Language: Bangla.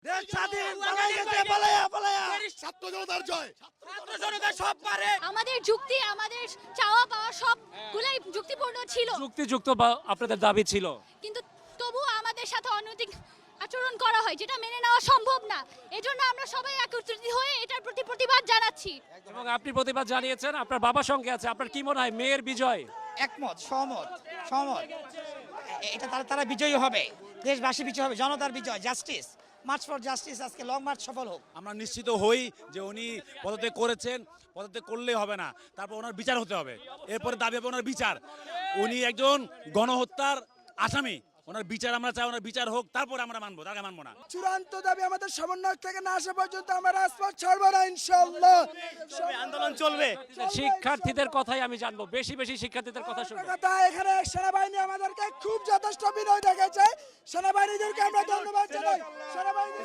দেশ স্বাধীন, পালাইয়া গেছে, পালাইয়া, পালাইয়া। ছাত্র জনতার জয়। ছাত্র জনতা সব পারে। আমাদের যুক্তি, আমাদের চাওয়া পাওয়া সবগুলাই যুক্তিপূর্ণ ছিল, যুক্তিযুক্ত বা আপনাদের দাবি ছিল। কিন্তু তবুও আমাদের সাথে অনৈতিক আচরণ করা হয়, যেটা মেনে নেওয়া সম্ভব না। এজন্য আমরা সবাই একত্রিত হয়ে এটার প্রতি প্রতিবাদ জানাচ্ছি। এবং আপনি প্রতিবাদ জানিয়েছেন, আপনার বাবার সঙ্গে আছে। আপনার কি মনে হয় মেয়ের বিজয়? একমত, সহমত, সহমত। এটা তারা বিজয়ী হবে, দেশবাসী বিজয় হবে, জনতার বিজয়, জাস্টিস, মার্চ ফর জাস্টিস। আজকে লং মার্চ সফল হোক। আমরা নিশ্চিত হই যে উনি পদত্যাগ করেছেন, পদত্যাগ করলেই হবে না, তারপর ওনার বিচার হতে হবে। এরপরে দাবি হবে ওনার বিচার। উনি একজন গণহত্যার আসামি, ওনার বিচার আমরা চাই, ওনার বিচার হোক, তারপরে আমরা মানবো, তাকে মানবো না। চূড়ান্ত দাবি আমাদের সমন্বয় থেকে না আসা পর্যন্ত আমরা রাজপথ ছাড়বো না, ইনশাআল্লাহ। আন্দোলন চলবে। শিক্ষার্থীদের কথাই আমি জানবো, বেশি বেশি শিক্ষার্থীদের কথা শুনবো। কথা, এখানে সেনাবাহিনী আমাদেরকে খুব যথেষ্ট বিনয় দেখেছে। সেনাবাহিনীদেরকে আমরা ধন্যবাদ জানাই। সেনাবাহিনী